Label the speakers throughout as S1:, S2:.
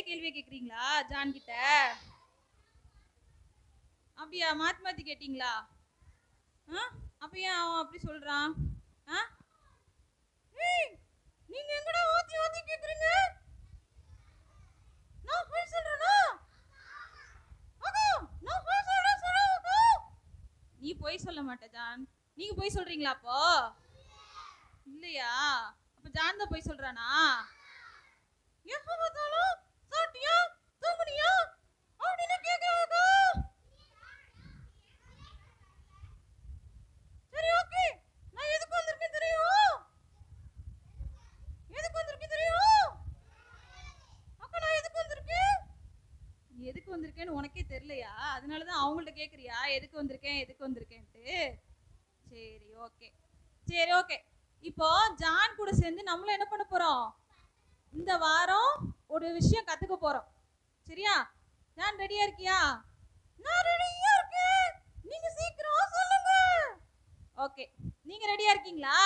S1: கேள்வியை கேக்குறீங்களா ஜான் கிட்ட? அப்படியா? மாத்தி மாத்தி கேட்டீங்களா? அப்ப ஏன் அவன் அப்படி சொல்றான்? நீங்க எங்கடா ஓத்தி ஓத்தி கேக்குறீங்க? நான் போய் சொல்றேனா? நான் போய் சொல்றேன். நீ போய் சொல்ல மாட்ட ஜான். நீங்க போய் சொல்றீங்களா அப்போ? இல்லையா? அப்ப ஜான் தான் போய் சொல்றானா? எப்ப பார்த்தாலும் சாப்பிட்டியா தூங்குனியா அப்படின்னு கேக்குறாங்க. சரி ஓகே, நான் எதுக்கு வந்திருக்கேன் தெரியும்? எதுக்கு வந்திருக்கேன் தெரியும்? அக்கா நான் எதுக்கு வந்திருக்கேன்? எதுக்கு வந்திருக்கேன்னு உனக்கே தெரியலையா? அதனாலதான் அவங்கள்ட்ட கேக்குறியா எதுக்கு வந்திருக்கேன்ட்டு? சரி ஓகே, சரி ஓகே. இப்போ ஜான் கூட சேர்ந்து நம்மளும் என்ன பண்ண போறோம்? இந்த வாரம் ஒரு விஷயம் கத்துக்க போறோம். சரியா? ஜான் ரெடியா இருக்கியா? நான் ரெடியா இருக்கேன். நீங்க சீக்கிரம் சொல்லுங்க. ஓகே, நீங்க ரெடியா இருக்கீங்களா?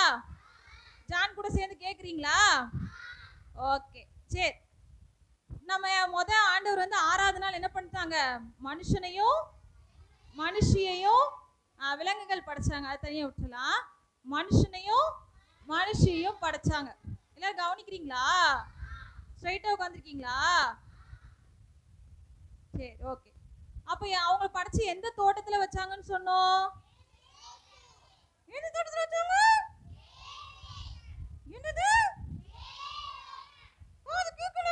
S1: ஜான் கூட சேர்ந்து கேக்குறீங்களா? ஓகே சரி. நம்ம ஆண்டவர் வந்து 6வது நாள் என்ன பண்ணிட்டாங்க? மனுஷனையும் மனுஷியையும் விலங்குகள் படைச்சாங்க. அது தனியா விட்டுலாம். மனுஷனையும் மனுஷியையும் படைச்சாங்க. எல்லாரும் கவனிக்கிறீங்களா? ஸ்ட்ரைட்டா உட்காந்துருக்கீங்களா? சரி ஓகே. அப்ப அவங்க படைச்சு எந்த தோட்டத்துல வச்சாங்கன்னு சொன்னோம்? எந்த தோட்டத்துல வச்சாங்க? என்னது? அது கேக்கல.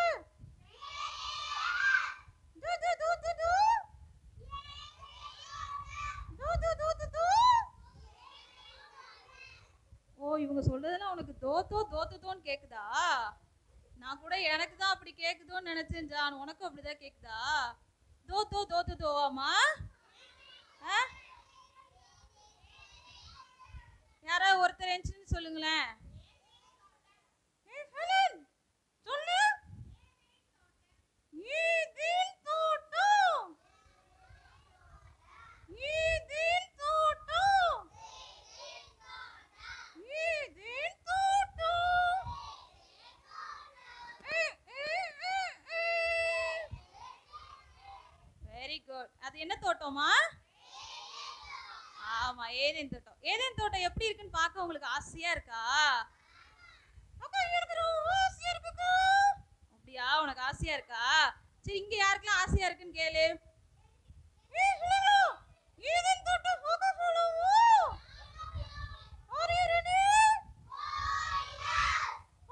S1: ஓ, இவங்க சொல்றதெல்லாம் உனக்கு தோத்தோன்னு கேக்குதா? நான் கூட எனக்கு தான் அப்படி கேக்குதோன்னு நினைச்சேன் ஜான். உனக்கு அப்படிதான் கேக்குதா? தோவாமா? யாராவது ஒருத்தர் என்ச்சு சொல்லுங்களேன். சொல்லு. ஈதின் தோட்டம். ஈதின் தோட்டம். ஈதின் தோட்டம். Very good. அது என்ன தோட்டமா? ஆமா, ஏதேன் தோட்டம். ஏதேன் தோட்டம் எப்படி இருக்குன்னு பார்க்க உங்களுக்கு ஆசையா இருக்கா? அக்கா எனக்கு ரொம்ப ஆசையா இருக்குக்கா. அப்படியா? உனக்கு ஆசையா இருக்கா? சரி, இங்க யாருக்கெல்லாம் ஆசையா இருக்குன்னு கேளு. ஏதேன் தோட்டம் போக போறோம். Are you ready?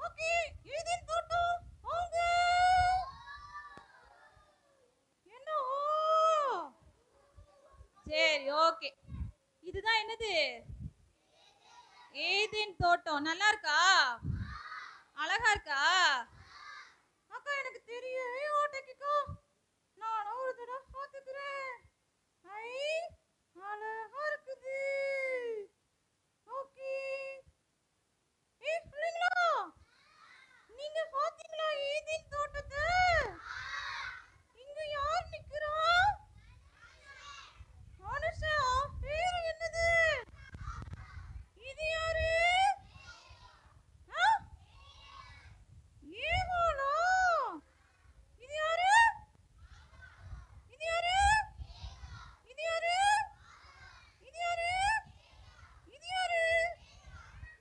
S1: Okay, Eden தோட்டம் வாங்க. என்ன? சரி ஓகே. இதுதான் என்னது? ஏதேன் தோட்டம். நல்லா இருக்கா? அழகா இருக்கா? அக்கா எனக்கு தெரியும். ஓட்டக்கிக்கோ நானும் ஒரு தடவை பார்த்துக்கிறேன். ஐ, அழகா இருக்குது. ஓகே. பிள்ளைங்களா, நீங்க பாத்தீங்களா ஏதேன் தோட்டத்தை? இங்க யார் நிக்கிறா? மனுஷன். பேரு என்னது? இது யாரு? ஏவாளா? இது யாரு? இது யாரு? இது யாரு? இது யாரு? இது யாரு?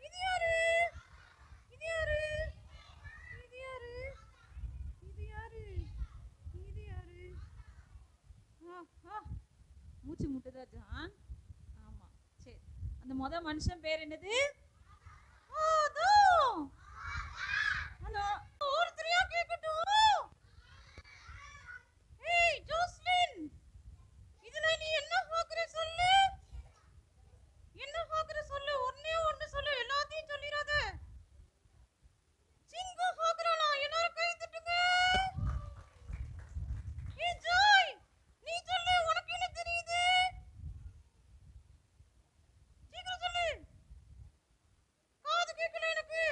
S1: இது யாரு? இது யாரு? இது யாரு? இது யாரு? இது யாரு? மூச்சு முட்டுதா ஜான்? ஆமா சரி. அந்த மனுஷன் பேர் என்னது? ஆதாம். அந்த ஒருத்தரையா கேட்கட்டும். ஏய் ஜோஸ்லின், இதுல நீ என்ன பார்க்கற சொல்லு? என்ன பார்க்கற சொல்லு? ஒண்ணு சொல்லு, எல்லாத்தையும் சொல்லிராத. சிங்கம் பார்க்கறானா? எல்லாரும் கை தட்டுங்க. ஏய் ஜாய், நீ சொல்லு, உனக்கு என்ன தெரியுது? சீக்கிரம் சொல்லு. காது கேட்கல எனக்கு.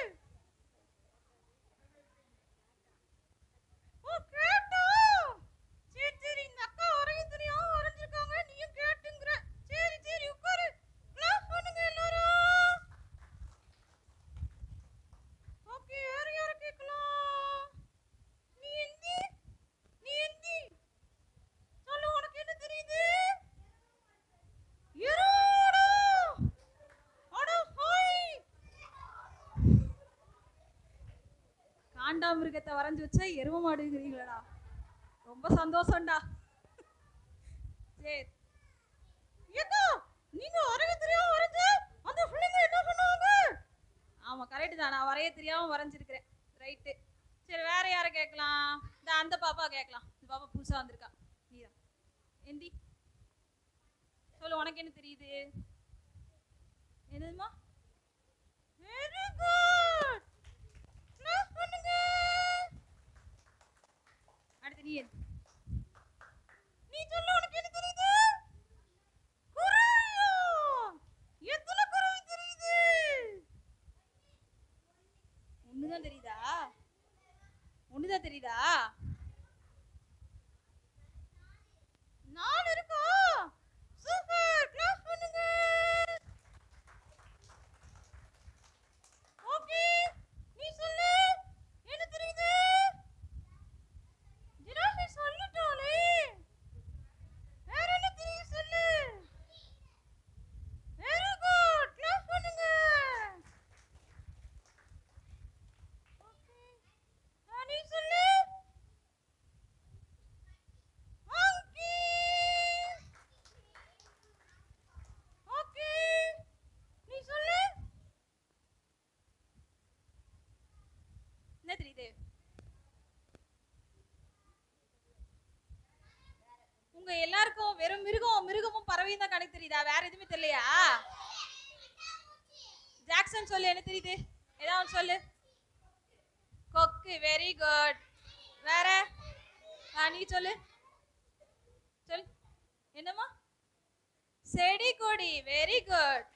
S1: காண்டாமிருகத்தை வரைஞ்சு வச்சா எரும மாடுங்கிறீங்களா? ரொம்ப சந்தோஷம்டா. சரி ஏக்கா, நீங்க வரைய தெரியாம வரைஞ்ச அந்த பிள்ளைங்க என்ன பண்ணுவாங்க? ஆமா கரெக்ட் தான், நான் வரைய தெரியாம வரைஞ்சிருக்கிறேன். ரைட்டு. சரி வேற யாரை கேட்கலாம்? அந்த பாப்பா கேட்கலாம். இந்த பாப்பா புதுசா வந்திருக்கா. நீதான் ஏண்டி சொல்லு, உனக்கு என்ன தெரியுது? என்னதுமா? Very good. கிளாஸ் பண்ணுங்க. அடுத்து நீ நீ சொல்லு, உனக்கு என்ன தெரியுது? குருவியா? எத்தனை குருவி தெரியுது? ஒண்ணுதான் தெரியுதா? ஒண்ணுதான் தெரியுதா? 4 இருக்கா? சூப்பர். கிளாஸ் பண்ணுங்க. ஓகே, நீ சொல்லு, என்ன தெரியுது? ஜிராஃபி சொல்லிட்டாளே. வேற என்ன தெரியுது சொல்லு. Very good. கிளாஸ் பண்ணுங்க. ஓகே, நீ சொல்லு. monkey. ஓகே, நீ சொல்லு. என்ன தெரியுது? உங்க எல்லாருக்கும் வெறும் மிருகமும் பறவையும் தான் கணக்கு தெரியுதா? வேற எதுவுமே தெரியலையா? ஜாக்சன் சொல்லு, என்ன தெரியுது? ஏதாவது சொல்லு. கொக்கு. Very good. வேற? நீ சொல்லு. சொல். என்னம்மா? செடி கொடி. Very good.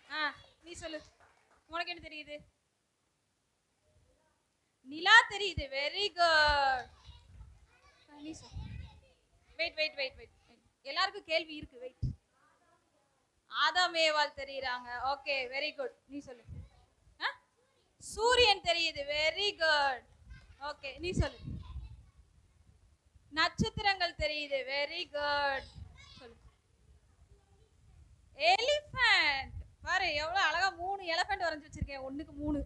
S1: நீ சொல்லு, உனக்கு என்ன தெரியுது? நிலா தெரியுது. Very good. நீ சொல்லு. வெயிட் வெயிட் வெயிட் வெயிட் எல்லாருக்கும் கேள்வி இருக்கு. வெயிட். ஆதாம் ஏவாள் தெரியுறாங்க. Okay very good. நீ சொல்லு. சூரியன் தெரியுது. Very good. ஓகே நீ சொல்லு. நட்சத்திரங்கள் தெரியுது. Very good. சொல்லு. எலிஃபண்ட். பாரு எவ்வளவு அழகா 3 எலிஃபண்ட் வரைஞ்சு வச்சிருக்கேன். 1க்கு 3.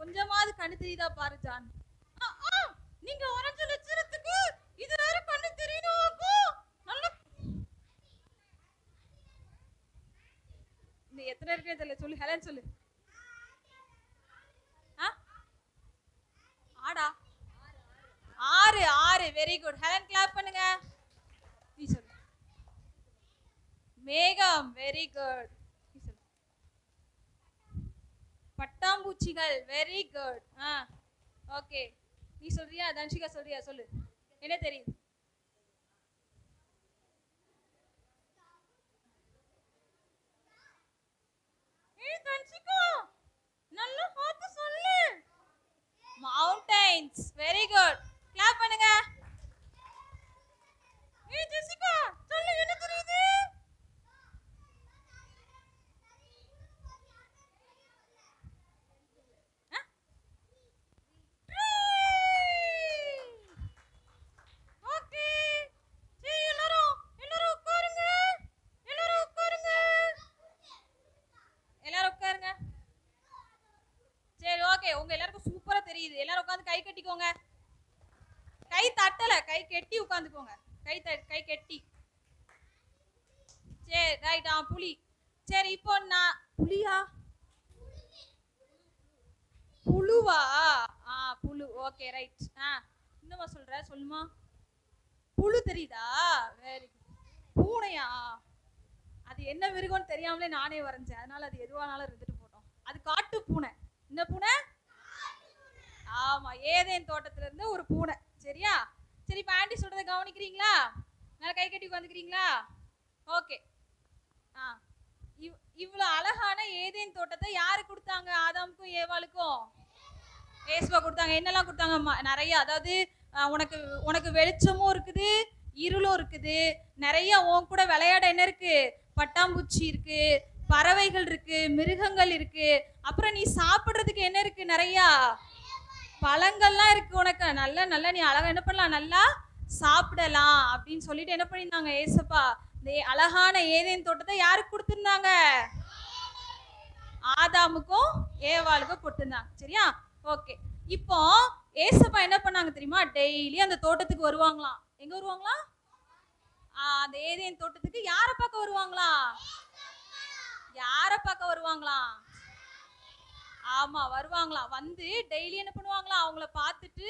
S1: கொஞ்சமாவது கண்ணு தெரியுதா பாரு ஜான். நீங்க வரைஞ்ச லட்சணத்துக்கு இது வேற கண்ணு தெரியுதாக்கோ. நல்ல நீ எத்தனை இருக்கே தெரியல. சொல்லு ஹெலன் சொல்லு. ஆடா 6. Very good. ஹெலன் கிளாப் பண்ணுங்க. நீ சொல்லு. மேகம். Very good. நீ சொல்லு. பட்டாம்பூச்சிகள். Very good. ஓகே நீ சொல்றியா? தன்ஷிகா சொல்றியா? சொல்லு, என்ன தெரியுது? தன்ஷிகா நல்லா பார்த்து சொல்லு. மவுண்டைன்ஸ். Very good. கிளாப் பண்ணுங்க. ஜெசிகா சொல்லு, என்ன தெரியுது? ஓகே சரி எல்லாரும் உட்காருங்க. எல்லாரும் உட்காருங்க. சரி ஓகே, உங்க எல்லாருக்கும் சூப்பரா தெரியுது. எல்லாரும் உட்கார்ந்து கை கட்டிக்கோங்க. கை தட்டல, கை கெட்டி உட்கார்ந்துக்கோங்க. கை கெட்டி. சரி ரைட். புலி. சரி இப்போ நான் புலியா புழுவா? புழு. Okay right. என்னமா சொல்ற? சொல்லுமா. புழு தெரியுதா? Very good. பூனையா? அது என்ன மிருகம்னு தெரியாமலே நானே வரைஞ்சேன். அதனால அது எதுவானாலும் இருந்துட்டு போட்டோம். அது காட்டு பூனை. என்ன பூனை? ஆமா, ஏதேன் தோட்டத்துல இருந்து ஒரு பூனை. சரியா? சரி இப்ப ஆண்டி சொல்றதை கவனிக்கிறீங்களா? நல்லா கை கட்டி உட்காந்துக்கிறீங்களா? ஓகே. இவ்வளவு அழகான ஏதேன் தோட்டத்தை யாரு கொடுத்தாங்க? ஆதாமுக்கும் ஏவாளுக்கும் ஏசுவா கொடுத்தாங்க. என்னெல்லாம் கொடுத்தாங்க? நிறைய. அதாவது உனக்கு வெளிச்சமும் இருக்குது, இருளும் இருக்குது. நிறைய உன் கூட விளையாட என்ன இருக்கு? பட்டாம்பூச்சி இருக்கு, பறவைகள் இருக்கு, மிருகங்கள் இருக்கு. அப்புறம் நீ சாப்பிடுறதுக்கு என்ன இருக்கு? நிறைய பழங்கள்லாம் இருக்கு. உனக்கு நல்லா நீ அழகா என்ன பண்ணலாம்? நல்லா சாப்பிடலாம் அப்படின்னு சொல்லிட்டு என்ன பண்ணியிருந்தாங்க? ஏசப்பா இந்த அழகான ஏதேன் தோட்டத்தை யாருக்கு கொடுத்திருந்தாங்க? ஆதாமுக்கும் ஏவாளுக்கும் கொடுத்திருந்தாங்க. சரியா? ஓகே. இப்போ ஏசப்பா என்ன பண்ணாங்க தெரியுமா? டெய்லி அந்த தோட்டத்துக்கு வருவாங்களாம். எங்க வருவாங்களாம்? அந்த ஏதேன் தோட்டத்துக்கு யார பார்க்க வருவாங்களா? யார பார்க்க வருவாங்களாம்? ஆமா வருவாங்களாம். வந்து டெய்லி என்ன பண்ணுவாங்களாம்? அவங்கள பார்த்துட்டு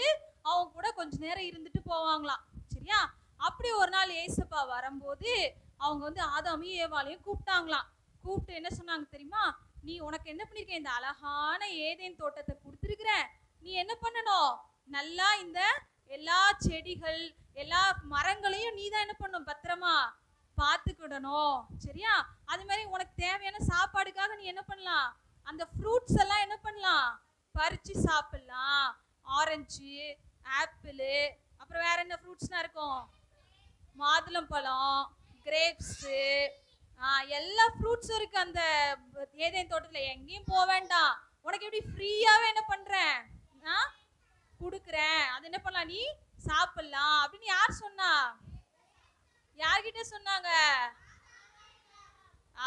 S1: அவங்க கூட கொஞ்ச நேரம் இருந்துட்டு போவாங்களாம். சரியா? அப்படி ஒரு நாள் ஏசப்பா வரும்போது அவங்க வந்து ஆதாமையும் ஏவாளையும் கூப்பிட்டாங்களாம். கூப்பிட்டு என்ன சொன்னாங்க தெரியுமா? நீ உனக்கு என்ன பண்ணிருக்க? இந்த அழகான ஏதேன் தோட்டத்தை கொடுத்துருக்குறேன். நீ என்ன பண்ணணும்? நல்லா இந்த எல்லா செடிகள் எல்லா மரங்களையும் நீ தான் என்ன பண்ணணும்? பத்திரமா பார்த்துக்கிடணும். சரியா? அது மாதிரி உனக்கு தேவையான சாப்பாடுக்காக நீ என்ன பண்ணலாம்? அந்த ஃப்ரூட்ஸ் எல்லாம் என்ன பண்ணலாம்? பறிச்சு சாப்பிடலாம். ஆரஞ்சு, ஆப்பிள், அப்புறம் வேற என்ன ஃப்ரூட்ஸ்லாம் இருக்கும்? மாதுளம்பழம், கிரேப்ஸு, எல்லா ஃப்ரூட்ஸும் இருக்கு அந்த ஏதேன் தோட்டத்துல. எங்கேயும் போக வேண்டாம். உனக்கு எப்படி ஃப்ரீயாவே என்ன பண்றேன்? நான் கொடுக்குறேன். அது என்ன பண்ணலாம்? நீ சாப்பிடலாம் அப்படின்னு யார் சொன்னா? யார்கிட்ட சொன்னாங்க?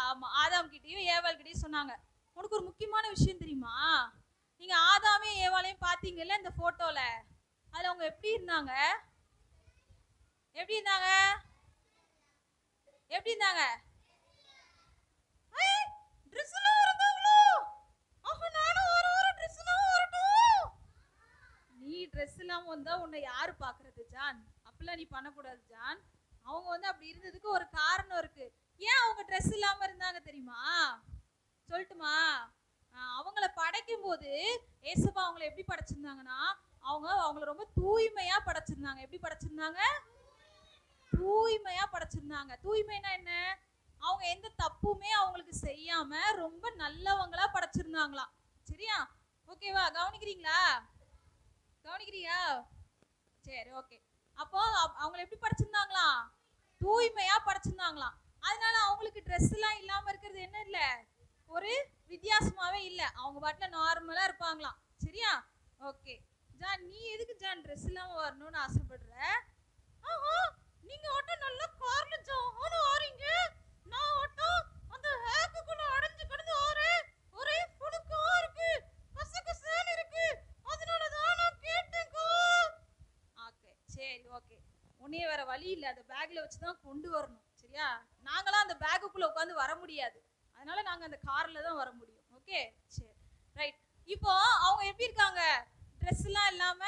S1: ஆமா ஆதாம் கிட்டயும் ஏவாள் கிட்டயும் சொன்னாங்க. உனக்கு ஒரு முக்கியமான விஷயம் தெரியுமா? நீங்க ஆதாமையும் ஏவாளையும் பாத்தீங்கல்ல இந்த போட்டோல, அதுல அவங்க எப்படி இருந்தாங்க? எப்படி இருந்தாங்க? எப்படி இருந்தாங்க? ட்ரெஸ்லாம் இருந்தாங்களோ? ஆஹா நானும் ஒரு ட்ரெஸ்லாம் வரட்டும். நீ ட்ரெஸ் இல்லாம வந்தா உன்னை யாரு பாக்குறது ஜான்? அப்பெல்லாம் நீ பண்ணக்கூடாது ஜான். அவங்க வந்து அப்படி இருந்ததுக்கு ஒரு காரணம் இருக்கு. ஏன் அவங்க ட்ரெஸ் இல்லாம இருந்தாங்க தெரியுமா? சொல்லட்டுமா? அவங்கள படைக்கும் போது ஏசப்பா அவங்கள எப்படி படைச்சிருந்தாங்கன்னா, அவங்கள ரொம்ப தூய்மையா படைச்சிருந்தாங்க. எப்படி படைச்சிருந்தாங்க? தூய்மையா படைச்சிருந்தாங்க. தூய்மைனா என்ன? அவங்க எந்த தப்புமே அவங்களுக்கு செய்யாம ரொம்ப நல்லவங்களா படைச்சிருந்தாங்களாம். சரியா? ஓகேவா? கவனிக்கிறீங்களா? கவனிக்கிறியா? சரி ஓகே. அப்போ அவங்கள எப்படி படைச்சிருந்தாங்களாம்? தூய்மையா படைச்சிருந்தாங்களாம். அதனால அவங்களுக்கு ட்ரெஸ் எல்லாம் இல்லாம இருக்கிறது என்ன இல்ல, ஒரு வித்தியாசமாவே இல்ல. அவங்க பாட்டுல நார்மலா இருப்பாங்களாம். சரியா? ஓகே. ஜான் நீ எதுக்கு ஜான் ட்ரெஸ் இல்லாம வரணும்னு ஆசைப்படுற? ஆஹா நீங்க ஆட்டோ நல்ல கார்ல ஜானு ஆறீங்க. நான் ஆட்டோ அந்த ஹேக்குக்குள்ள அடைஞ்சு கிடந்து ஆறேன். ஒரே புடுக்கா இருக்கு. கசகசன்னு இருக்கு. அதனால தான் நான் கேட்டேன்க்கா. ஓகே சரி ஓகே. உன்னைய வேற வழி இல்ல. அந்த பேக்ல வச்சு தான் கொண்டு வரணும். சரியா? நாங்களாம் அந்த பேக்குக்குள்ள உட்காந்து வர முடியாது. அதனால நாங்க அந்த கார்ல தான் வர முடியும். ஓகே சரி ரைட். இப்போ அவங்க எப்படி இருக்காங்க? ட்ரெஸ் எல்லாம் இல்லாம.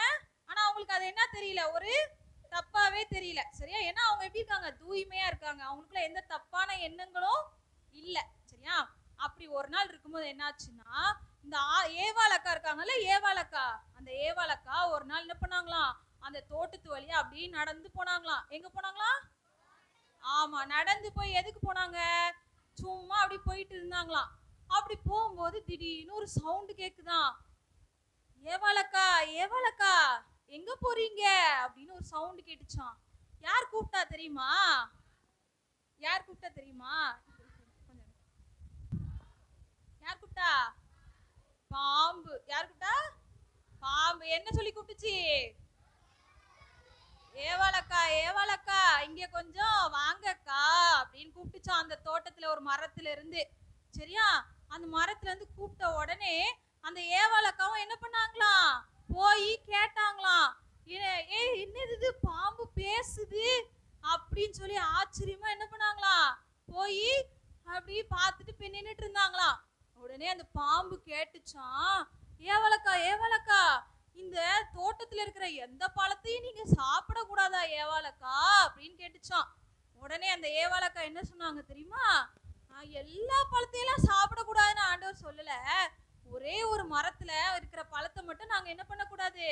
S1: ஆனா அவங்களுக்கு அது என்ன தெரியல, ஒரு தப்பாவே தெரியல. சரியா? ஏன்னா அவங்க எப்படி இருக்காங்க? தூய்மையா இருக்காங்க. அவங்களுக்குள்ள எந்த தப்பான எண்ணங்களும் இல்ல. சரியா? அப்படி ஒரு நாள் இருக்கும்போது என்னாச்சுன்னா, இந்த ஏவாள் அக்கா இருக்காங்கல்ல, ஏவாள் அக்கா, அந்த ஏவாள் அக்கா ஒரு நாள் என்ன பண்ணாங்களாம்? அந்த தோட்டத்து வழியா அப்படியே நடந்து போனாங்களாம். எங்க போனாங்களாம்? ஆமா நடந்து போய் எதுக்கு போனாங்க? சும்மா அப்படி போயிட்டு இருந்தாங்களாம். அப்படி போகும்போது திடீர்னு ஒரு சவுண்ட் கேக்குதான். ஏவாளக்கா ஏவாளக்கா எங்க போறீங்க அப்படின்னு ஒரு சவுண்ட் கேட்டுச்சான். யார் கூப்பிட்டா தெரியுமா? யார் கூப்பிட்டா தெரியுமா? யார் கூப்பிட்டா? பாம்பு. யார் கூப்பிட்டா? பாம்பு. என்ன சொல்லி கூப்பிட்டுச்சு? ஏவாளக்கா ஏவாளக்கா இங்க கொஞ்சம் வாங்கக்கா அப்படின்னு கூப்பிட்டுச்சான். அந்த தோட்டத்துல ஒரு மரத்துல இருந்து. சரியா? அந்த மரத்துல இருந்து கூப்பிட்ட உடனே அந்த ஏவாளக்காவும் என்ன பண்ணாங்களாம்? போய் கேட்டாங்களாம். என்னது இது பாம்பு பேசுது அப்படின்னு சொல்லி ஆச்சரியமா என்ன பண்ணாங்களாம்? போய் அப்படி பார்த்துட்டு நின்னுட்டு இருந்தாங்களாம். உடனே அந்த பாம்பு கேட்டுச்சான், ஏவாளக்கா ஏவாளக்கா இந்த தோட்டத்துல இருக்கிற எந்த பழத்தையும் நீங்க சாப்பிட கூடாதா ஏவாளக்கா அப்படின்னு கேட்டுச்சான். உடனே அந்த ஏவாளக்கா என்ன சொன்னாங்க தெரியுமா? எல்லா பழத்தையெல்லாம் சாப்பிடக்கூடாதுன்னு ஆண்டவர் சொல்லல. ஒரே ஒரு மரத்துல இருக்கிற பழத்தை மட்டும் நாங்க என்ன பண்ணக்கூடாது?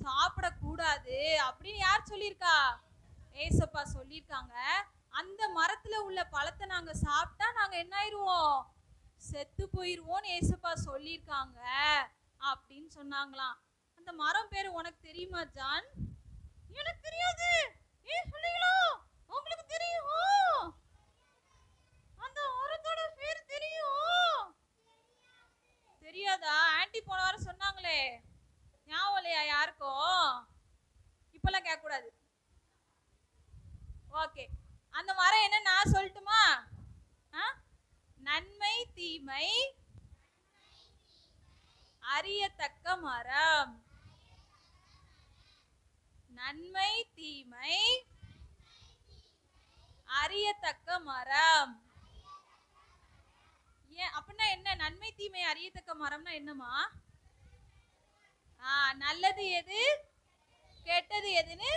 S1: சாப்பிடக்கூடாது அப்படின்னு யார் சொல்லியிருக்கா? ஏசப்பா சொல்லியிருக்காங்க. அந்த மரத்துல உள்ள பழத்தை நாங்க சாப்பிட்டா நாங்க என்ன ஆயிருவோம்? செத்து போயிருவோம்னு ஏசப்பா சொல்லியிருக்காங்க அப்படின்னு சொன்னாங்களாம். அந்த மரம் பேரு உனக்கு தெரியுமா ஜான்? எனக்கு தெரியாது. சொல்லுங்களா? உங்களுக்கு தெரியும்? அந்த மரத்தோட பேர் தெரியும்? தெரியாதா? ஆன்ட்டி போன வாரம் சொன்னாங்களே, ஞாபகம் இல்லையா யாருக்கும்? இப்பெல்லாம் கேட்க கூடாது. ஓகே. அந்த மரம் என்ன நான் சொல்லட்டுமா? நன்மை தீமை அறியத்தக்க மரம். நன்மை தீமை அறியத்தக்க மரம். ஏன் அப்படின்னா என்ன? நன்மை தீமை அறியத்தக்க மரம்னா என்னமா? நல்லது எது கெட்டது எதுன்னு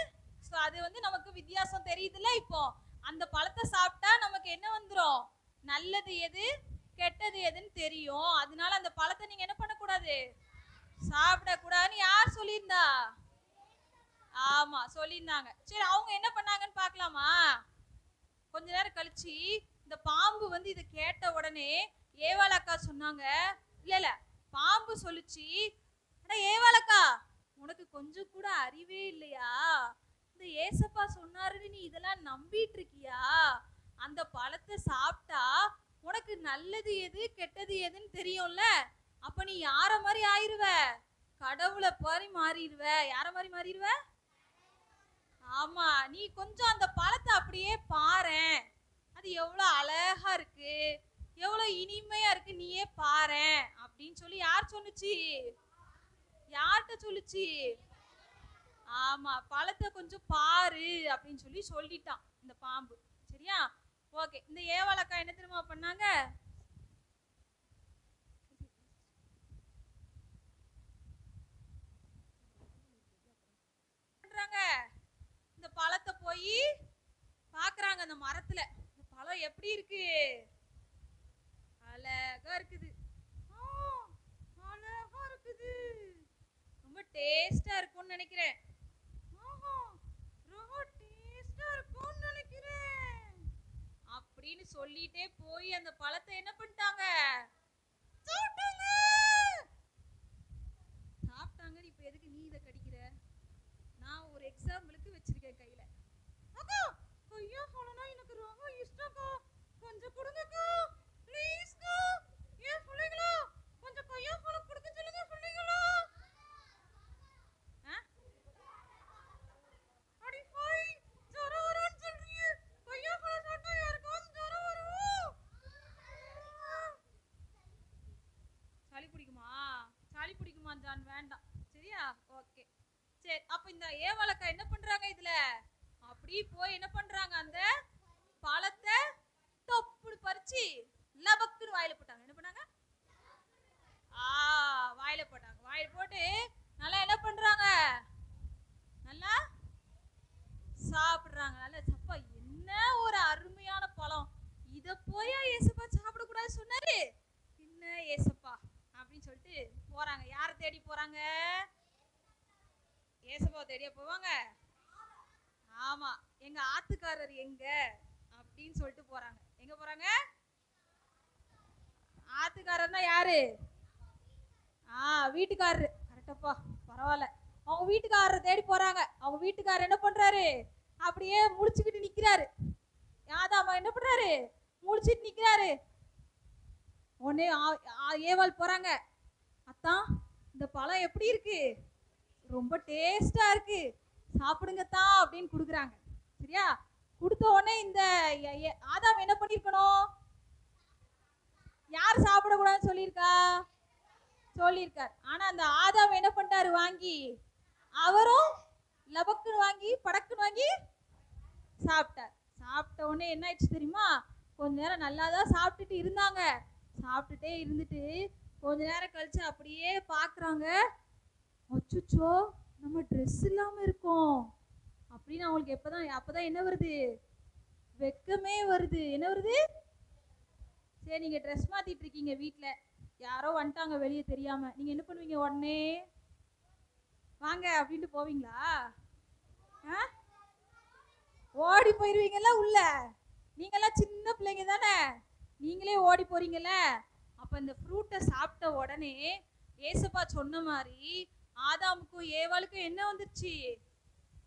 S1: அது வந்து நமக்கு வித்தியாசம் தெரியுதுல்ல. இப்போ அந்த பழத்தை சாப்பிட்டா நமக்கு என்ன வந்துரும்? நல்லது எது கெட்டது எதுன்னு தெரியும். அதனால அந்த பழத்தை நீங்க என்ன பண்ணக்கூடாது? சாப்பிடக்கூடாதுன்னு யார் சொல்லியிருந்தா? ஆமா, சொல்லியிருந்தாங்க. சரி, அவங்க என்ன பண்ணாங்கன்னு பார்க்கலாமா? கொஞ்ச நேரம் கழிச்சு இந்த பாம்பு வந்து இதை கேட்ட உடனே ஏவாள் அக்கா சொன்னாங்க, இல்ல பாம்பு சொல்லுச்சு, அட ஏவாள் அக்கா, உனக்கு கொஞ்சம் கூட அறிவே இல்லையா? இந்த ஏசப்பா சொன்னாருன்னு நீ இதெல்லாம் நம்பிட்டு இருக்கியா? அந்த பழத்தை சாப்பிட்டா உனக்கு நல்லது எது கெட்டது எதுன்னு தெரியும்ல. அப்ப நீ யார மாதிரி ஆயிருவ? கடவுளை மாதிரி மாறிடுவ. யார மாதிரி மாறிடுவ? ஆமா, நீ கொஞ்சம் அந்த பழத்தை அப்படியே பாரேன், அது எவ்வளவு அழகா இருக்கு, எவ்வளவு இனிமையா இருக்கு, நீயே பாரேன் அப்படின்னு சொல்லி யார் சொன்னுச்சு? யார்கிட்ட சொல்லுச்சு? ஆமா, பழத்தை கொஞ்சம் பாரு அப்படின்னு சொல்லி சொல்லிட்டான் இந்த பாம்பு. சரியா? ஓகே, இந்த ஏவாள் அக்கா என்ன தெரியுமா பண்ணாங்க? இந்த பழத்தை போய் பாக்குறாங்க அந்த மரத்துல. இந்த பழம் எப்படி இருக்கு? அழகா இருக்குது. அழகா இருக்குது, ரொம்ப டேஸ்டா இருக்கும்னு நினைக்கிறேன். ரொம்ப டேஸ்டா இருக்கும்னு நினைக்கிறேன் அப்படின்னு சொல்லிட்டே போய் அந்த பழத்தை என்ன பண்ணிட்டாங்க? சாப்பிட்டாங்க. இப்ப எதுக்கு நீ இதை கடிக்கிற? நான் ஒரு எக்ஸாம்பிளுக்கு வச்சிருக்கேன் கையில. அக்கா, கொய்யா பழம்னா எனக்கு ரொம்ப இஷ்டம்க்கா, கொஞ்சம் கொடுங்கக்கா ப்ளீஸ்க்கா. ஏன் பிள்ளைங்களா, கொஞ்சம் கொய்யா பழம் கொடுக்க சொல்லுங்க பிள்ளைங்களா. அடி போய் ஜரம் வரும்னு சொல்றீங்க, கொய்யா பழம் சாப்பிட்டா யாருக்காவது ஜரம் வரும்? சளி பிடிக்குமா? சளி பிடிக்குமா ஜான்? வேண்டாம். சரியா? ஓகே, சரி. அப்ப இந்த ஏவாள் அக்கா என்ன பண்றாங்க? இதுல அப்படி போய் என்ன பண்றாங்க? அந்த பழத்தை தொப்புடு பறிச்சு லபக்குன்னு வாயில போட்டாங்க. என்ன பண்ணாங்க? வாயில போட்டாங்க. வாயில போட்டு நல்லா என்ன பண்றாங்க? நல்லா சாப்பிடுறாங்க. நல்லா சப்பா, என்ன ஒரு அருமையான பழம், இத போய் ஏசப்பா சாப்பிடக்கூடாது சொன்னாரு? என்ன ஏசப்பா அப்படின்னு சொல்லிட்டு போறாங்க. யாரை தேடி போறாங்க? ஏசப்பா தேடியா போவாங்க? ஆமா, எங்க ஆத்துக்காரர் எங்க அப்படின்னு சொல்லிட்டு போறாங்க. எங்க போறாங்க? ஆத்துக்காரர்னா யாரு? வீட்டுக்காரரு. கரெக்டப்பா, பரவாயில்ல. அவங்க வீட்டுக்காரரை தேடி போறாங்க. அவங்க வீட்டுக்காரர் என்ன பண்றாரு? அப்படியே முழிச்சுக்கிட்டு நிக்கிறாரு. யாதாமா என்ன பண்றாரு? முழிச்சிட்டு நிக்கிறாரு. உடனே ஏவாள் போறாங்க, அத்தான் இந்த பழம் எப்படி இருக்கு? ரொம்ப டேஸ்டா இருக்கு, சாப்பிடுங்கத்தான் அப்படின்னு கொடுக்குறாங்க. சரியா? கொடுத்த உடனே இந்த ஆதாம் என்ன பண்ணிருக்கணும்? யார் சாப்பிடக்கூடாதுன்னு சொல்லியிருக்கா? சொல்லியிருக்கார். ஆனா அந்த ஆதாம் என்ன பண்ணிட்டாரு? வாங்கி அவரும் லபக்குன்னு வாங்கி படக்குன்னு வாங்கி சாப்பிட்டார். சாப்பிட்ட உடனே என்ன ஆயிடுச்சு தெரியுமா? கொஞ்ச நேரம் நல்லா தான் சாப்பிட்டுட்டு இருந்தாங்க. சாப்பிட்டுட்டே இருந்துட்டு கொஞ்ச நேரம் கழிச்சு அப்படியே பாக்குறாங்க, அச்சுச்சோ நம்ம ட்ரெஸ் இல்லாம இருக்கோம் அப்படின்னு அவங்களுக்கு அப்பதான் என்ன வருது? வெக்கமே வருது. என்ன வருது? சரி, நீங்க ட்ரெஸ் மாத்திட்டு இருக்கீங்க வீட்டுல, யாரோ வந்துட்டாங்க வெளியே தெரியாம, நீங்க என்ன பண்ணுவீங்க? உடனே வாங்க அப்படின்ட்டு போவீங்களா? ஓடி போயிருவீங்கல்ல உள்ள. நீங்கெல்லாம் சின்ன பிள்ளைங்க தானே, நீங்களே ஓடி போறீங்கல்ல. அப்ப இந்த ஃப்ரூட்டை சாப்பிட்ட உடனே ஏசப்பா சொன்ன மாதிரி ஆதாமுக்கும் ஏவாளுக்கும் என்ன வந்துருச்சு?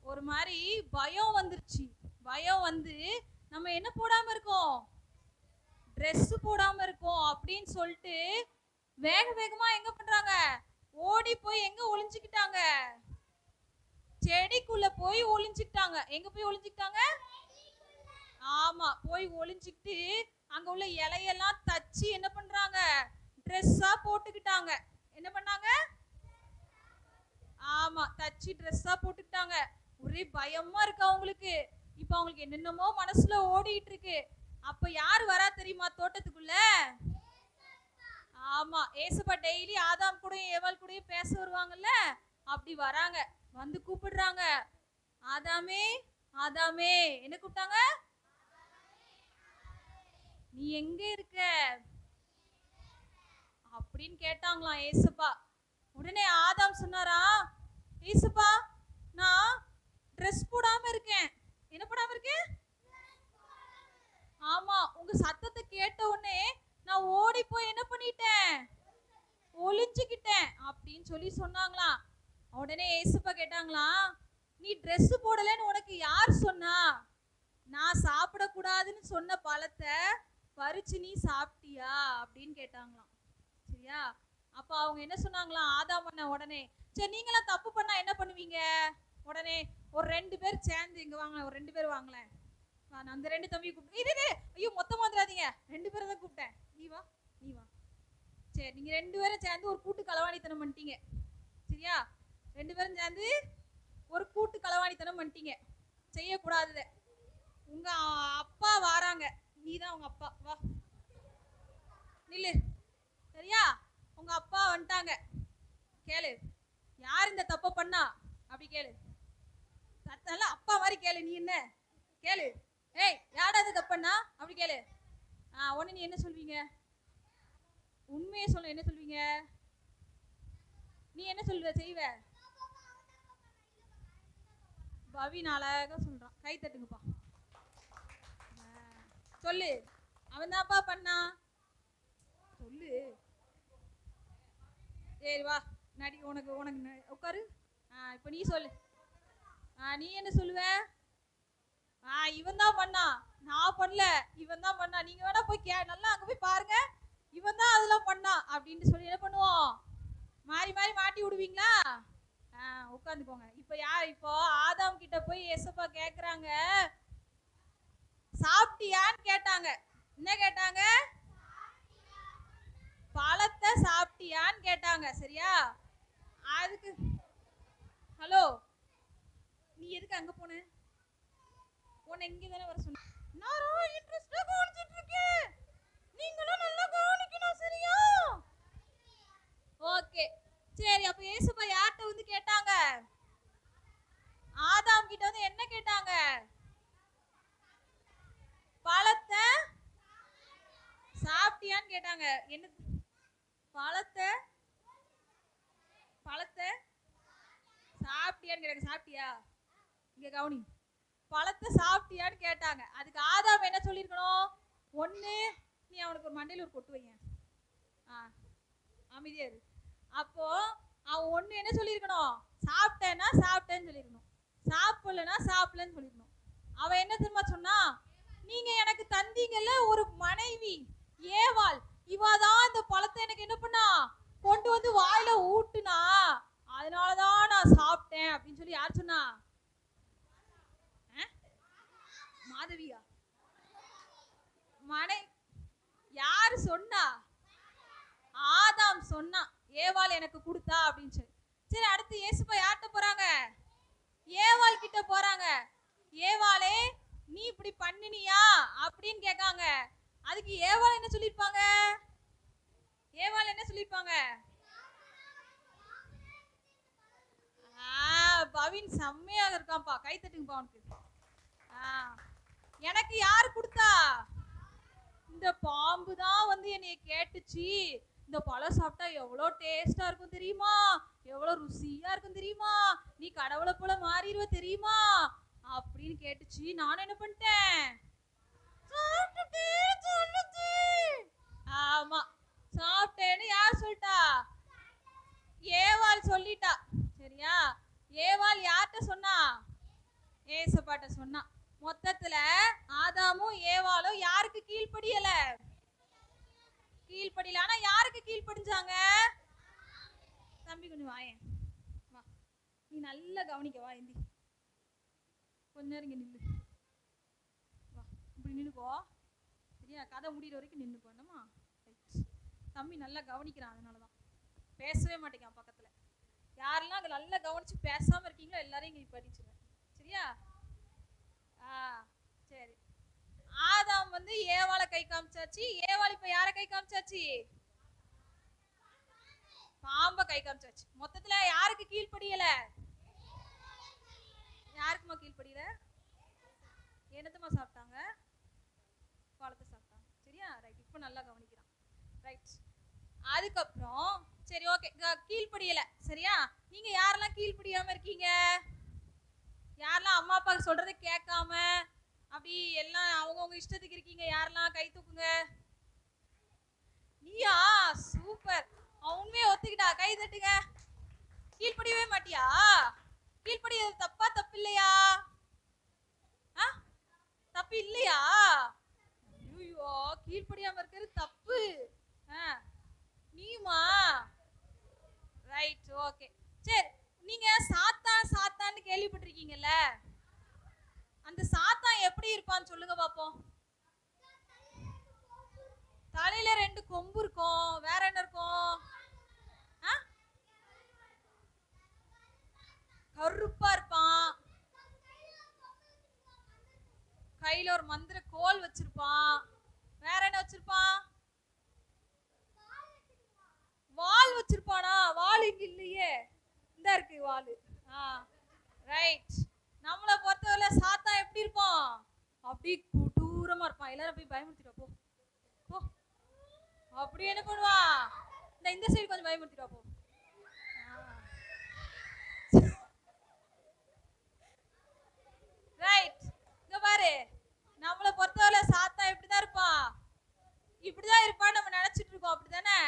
S1: ஒரு மாதிரி பயம் வந்துருச்சு. பயம் வந்து நம்ம என்ன போடாம இருக்கோம்? ட்ரெஸ் போடாம இருக்கோம் அப்படின்னு சொல்லிட்டு வேக வேகமா எங்க பண்றாங்க? ஓடி போய் எங்க ஒளிஞ்சுக்கிட்டாங்க? செடிக்குள்ள போய் ஒளிஞ்சுக்கிட்டாங்க. எங்க போய் ஒளிஞ்சுக்கிட்டாங்க? ஆமா, போய் ஒளிஞ்சுக்கிட்டு அங்க உள்ள இலையெல்லாம் தச்சு என்ன பண்றாங்க? ட்ரெஸ்ஸா போட்டுக்கிட்டாங்க. என்ன பண்ணாங்க? ஆமா, தச்சு ட்ரெஸ்ஸா போட்டுக்கிட்டாங்க. ஒரே பயமா இருக்கு அவங்களுக்கு. இப்ப அவங்களுக்கு என்னென்னமோ மனசுல ஓடிட்டு இருக்கு. அப்ப யார் வரா தெரியுமா தோட்டத்துக்குள்ள? ஆமா, ஏசப்பா டெய்லி ஆதாம் கூட ஏவாள் கூட பேச வருவாங்கல்ல, அப்படி வராங்க. வந்து கூப்பிடுறாங்க, ஆதாமே ஆதாமே. என்ன கூப்பிட்டாங்க? நீ எங்க இருக்க அப்படின்னு கேட்டாங்களாம் ஏசப்பா. உடனே ஆதாம் சொன்னாரா, ஏசப்பா நான் ட்ரெஸ் போடாம இருக்கேன். என்ன போடாம இருக்கேன்? ஆமா, உங்க சத்தத்தை கேட்ட உடனே நான் ஓடி போய் என்ன பண்ணிட்டேன்? ஒளிஞ்சுக்கிட்டேன் அப்படின்னு சொல்லி சொன்னாங்களாம். உடனே ஏசப்பா கேட்டாங்களாம், நீ ட்ரெஸ் போடலன்னு உனக்கு யார் சொன்னா? நான் சாப்பிடக்கூடாதுன்னு சொன்ன பழத்தை பறிச்சு நீ சாப்பிட்டியா அப்படின்னு கேட்டாங்களாம். சரியா? அப்ப அவங்க என்ன சொன்னாங்களாம் ஆதாம் பண்ண உடனே, சரி நீங்களாம் தப்பு பண்ணா என்ன பண்ணுவீங்க? உடனே ஒரு 2 பேர் சேர்ந்து இங்க வாங்க, ஒரு 2 பேர் வாங்கல, நான் அந்த 2 தம்பி கூப்பிட்டு, ஐயோ மொத்தமா வந்துடாதீங்க, 2 பேரை தான் கூப்பிட்டேன், நீ வா நீ வா. சரி, நீங்க 2 பேரும் சேர்ந்து ஒரு கூட்டு களவாணித்தனம் பண்ணிட்டீங்க. சரியா? 2 பேரும் சேர்ந்து ஒரு கூட்டு களவாணித்தனம் பண்ணிட்டீங்க, செய்யக்கூடாதது. உங்க அப்பா வாராங்க, நீ தான் உங்க அப்பா, வா நில்லு. சரியா? உங்க அப்பா வந்துட்டாங்க, கேளு யார் இந்த தப்ப பண்ணா அப்படி கேளு. சத்தம்ல அப்பா மாதிரி கேளு. நீ என்ன கேளு, ஏய் யாரா இது தப்பண்ணா அப்படி கேளு. உடனே நீ என்ன சொல்வீங்க? உண்மையை சொல்ல என்ன சொல்வீங்க? நீ என்ன சொல்ற செய்வ? பவின் அழகா சொல்றான், கை தட்டுங்கப்பா. சொல்லு, அவன் தான்ப்பா பண்ணா, சொல்லு. சரி வா நடி, உனக்கு உனக்கு உட்காரு. இப்ப நீ சொல்லு. நீ என்ன சொல்லுவ? இவன் தான் பண்ணா, நான் பண்ணல, இவன் தான் பண்ணா. நீங்க வேணா போய் நல்லா அங்க போய் பாருங்க, இவன் தான் அதெல்லாம் பண்ணா அப்படின்னு சொல்லி என்ன பண்ணுவோம்? மாறி மாறி மாட்டி விடுவீங்களா? உட்காந்துக்கோங்க. இப்ப இப்போ ஆதாம் கிட்ட போய் ஏசப்பா கேக்குறாங்க, சாப்பிட்டியான்னு கேட்டாங்க. என்ன கேட்டாங்க? பழத்தை சாப்பிட்டியான்னு கேட்டாங்க. சரியா? அதுக்கு ஹலோ, நீ எதுக்கு அங்க போன? உன்னை இங்க தானே வர சொன்ன. நான் ரொம்ப இன்ட்ரெஸ்டா கவனிச்சிட்டு இருக்கேன், நீங்களும் நல்லா கவனிக்கணும். சரியா? ஓகே. சரி, அப்ப ஏசப்பா யார்கிட்ட வந்து கேட்டாங்க? ஆதாம் கிட்ட வந்து என்ன கேட்டாங்க? பழத்தை சாப்பிட்டியான்னு கேட்டாங்க. என்ன பழத்தை பழத்தை சாப்பிட்டியான்னு கேட்டாங்க. சாப்பிட்டியா? இங்க கவனி, பழத்தை சாப்பிட்டியான்னு கேட்டாங்க. அதுக்கு ஆதாம் என்ன சொல்லியிருக்கணும்? ஒண்ணு நீ அவனுக்கு ஒரு மண்டையில் ஒரு கொட்டு வைங்க, அமைதியா இரு. அப்போ அவன் ஒண்ணு என்ன சொல்லியிருக்கணும்? சாப்பிட்டேன்னா சாப்பிட்டேன்னு சொல்லியிருக்கணும், சாப்பிடலன்னா சாப்பிடலன்னு சொல்லியிருக்கணும். அவன் என்ன தெரியுமா சொன்னா? நீங்க எனக்கு தந்தீங்கல்ல ஒரு மனைவி ஏவாள், இவாதான் இந்த பழத்தை எனக்கு என்ன பண்ணா கொண்டு வந்து வாயில ஊட்டுனா, அதனாலதான் நான் சாப்பிட்டேன் அப்படின்னு சொல்லி யார் சொன்னா? மாதவியா? மனை யாரு சொன்னா? ஆதாம் சொன்னா, ஏவாள் எனக்கு கொடுத்தா அப்படின்னு சொல்லி. சரி, அடுத்து ஏசப்பா யார்கிட்ட போறாங்க? ஏவாள் கிட்ட போறாங்க. ஏவாளே நீ இப்படி பண்ணினியா அப்படின்னு கேட்காங்க. அதுக்கு ஏவாள் என்ன சொல்லிருப்பாங்க? ஏவாள் என்ன சொல்லிருப்பாங்க? பவின் செம்மையா இருக்கான்ப்பா, கை தட்டுங்கப்பா அவனுக்கு. எனக்கு யாரு கொடுத்தா? இந்த பாம்பு தான் வந்து என்னைய கேட்டுச்சு, இந்த பழம் சாப்பிட்டா எவ்வளோ டேஸ்டா இருக்கும் தெரியுமா, எவ்வளோ ருசியா இருக்கும் தெரியுமா, நீ கடவுளை போல மாறிடுவ தெரியுமா அப்படின்னு கேட்டுச்சு. நானும் என்ன பண்ணிட்டேன்? ஆமா, சாப்பிட்டேன்னு யார் சொல்லிட்டா? ஏவாள் சொல்லிட்டா. சரியா? ஏவாள் யார்கிட்ட சொன்னா? ஏசப்பாட்ட சொன்னா. மொத்தத்துல ஆதாமும் ஏவாளும் யாருக்கு கீழ்ப்படியல? கீழ்ப்படியல. ஆனா யாருக்கு கீழ்ப்படிஞ்சாங்க? தம்பி கொஞ்சம் வாயேன், வா, நீ நல்லா கவனிக்க, வா இந்தி கொஞ்ச நேரம் இங்க நில்லு, வா இப்படி நின்னுக்கோ. சரியா? கதை முடிகிற வரைக்கும் நின்னுக்கோ. என்னமா தம்பி நல்லா கவனிக்கிறான், அதனாலதான் பேசவே மாட்டேங்கான் பக்கத்துல. யாரெல்லாம் அங்க நல்லா கவனிச்சு பேசாம இருக்கீங்களோ எல்லாரையும் இங்க படிச்சிருவேன். சரியா? சரி. ஆதாம் வந்து ஏவாளை கை காமிச்சாச்சு. ஏவாள் இப்ப யார கை காமிச்சாச்சு? பாம்ப கை காமிச்சாச்சு. மொத்தத்துல யாருக்கு கீழ்ப்படியல? யாருக்குமா கீழ்ப்படியல? என்னத்தமா சாப்பிட்டாங்க? பழத்தை சாப்பிட்டாங்க. சரியா? ரைட். இப்ப நல்லா கவனிக்கிறான். ரைட். அதுக்கப்புறம் சரி ஓகே கீழ்ப்படியல. சரியா? நீங்க யாரெல்லாம் கீழ்ப்படியாம இருக்கீங்க? யாரெல்லாம் அம்மா அப்பா சொல்றதை கேட்காம அப்படி எல்லாம் அவங்கவுங்க இஷ்டத்துக்கு இருக்கீங்க? யாரெல்லாம் கை தூக்குங்க. நீயா? சூப்பர். உண்மையை ஒத்துக்கிட்டா. கை தட்டுங்க. கீழ்ப்படியவே மாட்டியா? கீழ்ப்படியது தப்பா தப்பு இல்லையா? தப்பு இல்லையா? ஐயோ கீழ்ப்படியாம இருக்கிறது தப்பு. நீமா? Right okay. சரி நீங்க சாத்தான் சாத்தான்னு கேள்விப்பட்டிருக்கீங்கல்ல? அந்த சாத்தான் எப்படி இருப்பான்னு சொல்லுங்க பாப்போம். தலையில 2 கொம்பு இருக்கும். வேற என்ன இருக்கும்? கருப்பா இருப்பான். கையில ஒரு மந்திர கோல் வச்சிருப்பான். வேற என்ன வச்சிருப்பான்? வால் வச்சிருப்பானா? வால் இங்க இல்லையே. இந்த இருக்கு வால். ரைட். நம்மளை பொறுத்தவரை சாத்தா எப்படி இருப்பான்? அப்படி கொடூரமா இருப்பான். எல்லாரும் போய் பயமுறுத்திட்டா போ போ. அப்படி என்ன பண்ணுவான்? இந்த சைடு கொஞ்சம் பயமுறுத்திட்டா போ. ரைட். இங்க பாரு, நம்மளை பொறுத்தவரை சாத்தா எப்படிதான் இருப்பான்? இப்படிதான் இருப்பான் நம்ம நினைச்சிட்டு இருக்கோம். அப்படித்தானே?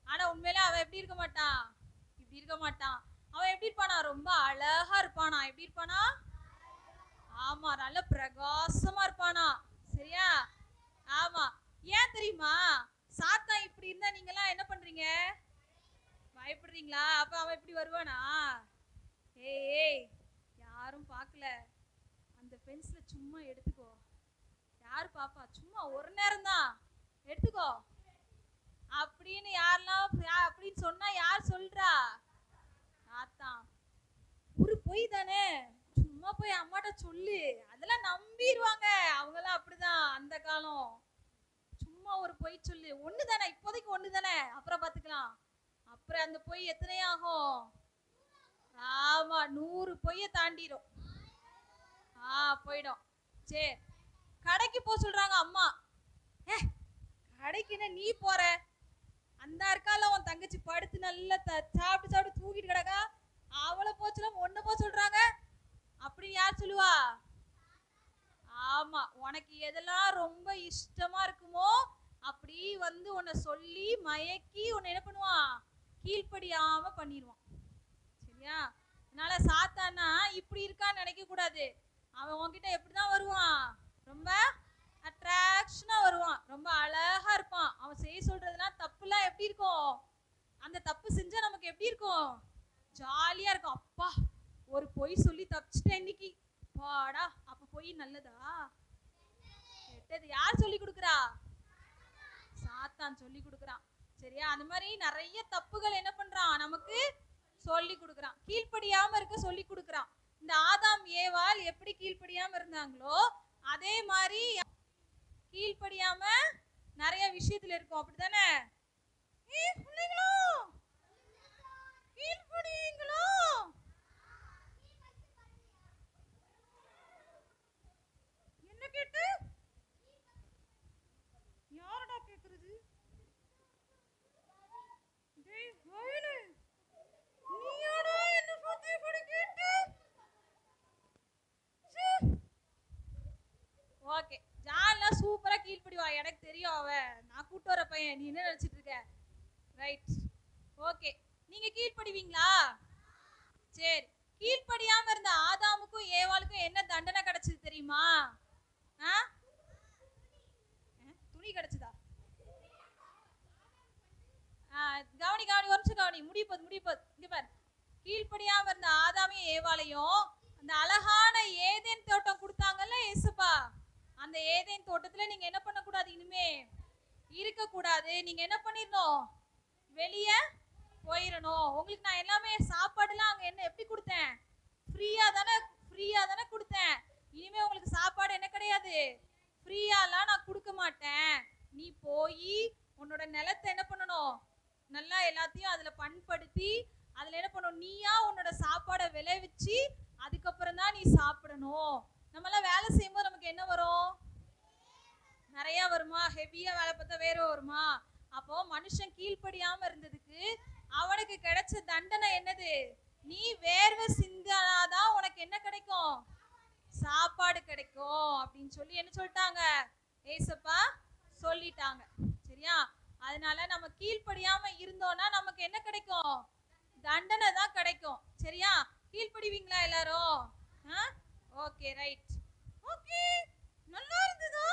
S1: ஆனா உண்மையில அவன் எப்படி இருக்க மாட்டான். இப்படி இருக்க மாட்டான். அவன் எப்படி இருப்பானா? ரொம்ப அழகா இருப்பானா. எப்படி இருப்பானா? ஆமா, நல்ல பிரகாசமா இருப்பானா. சரியா? ஆமா. ஏன் தெரியுமா? சாத்தா இப்படி இருந்தா நீங்க எல்லாம் என்ன பண்றீங்க? பயப்படுறீங்களா? அப்ப அவன் எப்படி வருவானா? ஏய் யாரும் பார்க்கல, அந்த பென்சில சும்மா எடுத்துக்கோ. யாரு பாப்பா? சும்மா ஒரு நேரம் தான் எடுத்துக்கோ அப்படின்னு யாரெல்லாம் அப்படின்னு சொன்னா யார் சொல்றா? ஆத்தான். ஒரு பொய் தானே, சும்மா போய் அம்மாட்ட சொல்லு, அதெல்லாம் நம்பிடுவாங்க. அவங்கெல்லாம் அப்படிதான் அந்த காலம். சும்மா ஒரு பொய் சொல்லு, ஒண்ணு தானே, இப்போதைக்கு ஒண்ணு தானே, அப்புறம் பாத்துக்கலாம். அப்புறம் அந்த பொய் எத்தனை ஆகும்? ஆமா, 100 பொய்ய தாண்டிடும். போயிடும். சரி, கடைக்கு போக சொல்றாங்க அம்மா. கடைக்கு என்ன நீ போற? அந்த இருக்கால உன் தங்கச்சி படுத்து நல்லா சாப்பிட்டு சாப்பிட்டு தூக்கிட்டு கிடக்கா, அவளை போச்சுலாம் ஒன்ன போக சொல்றாங்க. அப்படி யார் சொல்லுவா? ஆமா, உனக்கு எதெல்லாம் ரொம்ப இஷ்டமா இருக்குமோ அப்படி வந்து உன்னை சொல்லி மயக்கி உன்னை என்ன பண்ணுவான்? கீழ்ப்படியாம பண்ணிடுவான். சரியா? அதனால சாத்தானா இப்படி இருக்கான்னு நினைக்க கூடாது. அவன் உன்கிட்ட எப்படிதான் வருவான்? ரொம்ப அட்ராக்ஷனா வருவான். ரொம்ப அழகா இருப்பான். அவன் செய்ய சொல்றதுலாம் தப்புலாம் எப்படி இருக்கும்? அந்த தப்பு செஞ்சா நமக்கு எப்படி இருக்கும்? ஜாலியா இருக்கும். அப்பா, ஒரு பொய் சொல்லி தப்பிச்சிட்டேன் இன்னைக்கு, பாடா. அப்ப பொய் நல்லதா கெட்டது? யார் சொல்லி கொடுக்குறா? சாத்தான் சொல்லி கொடுக்குறான். சரியா? அந்த மாதிரி நிறைய தப்புகள் என்ன பண்றான்? நமக்கு சொல்லி கொடுக்குறான். கீழ்ப்படியாம இருக்க சொல்லி கொடுக்குறான். இந்த ஆதாம் ஏவாள் எப்படி கீழ்ப்படியாம இருந்தாங்களோ அதே மாதிரி கீழ்ப்படியாம நிறைய விஷயத்துல இருக்கும். அப்படித்தானே? கீழ்ப்படியுங்களோ? என்ன கேட்டு யாரடா கேக்குறது? நீயாடா என்ன பத்தி இப்படி கேட்டு? ஓகே, ஜான்லாம் சூப்பரா கீழ்ப்படிவா. எனக்கு தெரியும், அவ நான் கூட்டு வர பையன். நீ என்ன நினைச்சிட்டு இருக்க? Right okay. நீங்க கீழ்ப்படிவீங்களா? சரி, கீழ்ப்படியாம இருந்த ஆதாமுக்கும் ஏவாளுக்கும் என்ன தண்டனை கிடைச்சது தெரியுமா? துணி கிடைச்சதா? கவனி கவனி, ஒரு நிமிஷம் கவனி. முடிய போது இங்க பாரு. கீழ்ப்படியாம இருந்த ஆதாமையும் ஏவாளையும் அந்த அழகான ஏதேன் தோட்டம் கொடுத்தாங்கல்ல இயேசுப்பா, அந்த ஏதேன் தோட்டத்துல நீங்க என்ன பண்ணக்கூடாது? இனிமே இருக்க கூடாது. நீங்க என்ன பண்ணிடணும்? வெளியே போயிடணும். உங்களுக்கு நான் எல்லாமே சாப்பாடுலாம் அங்க என்ன எப்படி கொடுத்தேன்? ஃப்ரீயா தானே ஃப்ரீயா தானே கொடுத்தேன். இனிமே உங்களுக்கு சாப்பாடு என்ன கிடையாது, ஃப்ரீயாலாம் நான் கொடுக்க மாட்டேன். நீ போய் உன்னோட நிலத்தை என்ன பண்ணணும், நல்லா எல்லாத்தையும் அதுல பண்படுத்தி அதுல என்ன பண்ணணும், நீயா உன்னோட சாப்பாடை விளைவிச்சு அதுக்கப்புறம் தான் நீ சாப்பிடணும். நம்மளாம் வேலை செய்யும்போது நமக்கு என்ன வரும், நிறைய வருமா, ஹெவியா வேலை பார்த்தா வேற வருமா. அப்போ மனுஷன் கீழ்ப்படியாம இருந்ததுக்கு அவனுக்கு கிடைச்ச தண்டனை என்னது, நீ வேர்வை சிந்தாதான் உனக்கு என்ன கிடைக்கும், சாப்பாடு கிடைக்கும் அப்படின்னு சொல்லி என்ன சொல்லிட்டாங்க, ஏசப்பா சொல்லிட்டாங்க. சரியா? அதனால நம்ம கீழ்ப்படியாம இருந்தோம்னா நமக்கு என்ன கிடைக்கும், தண்டனை தான் கிடைக்கும். சரியா? கீழ்ப்படிவீங்களா எல்லாரும்? Okay right. ஓகே நல்லா இருந்ததா?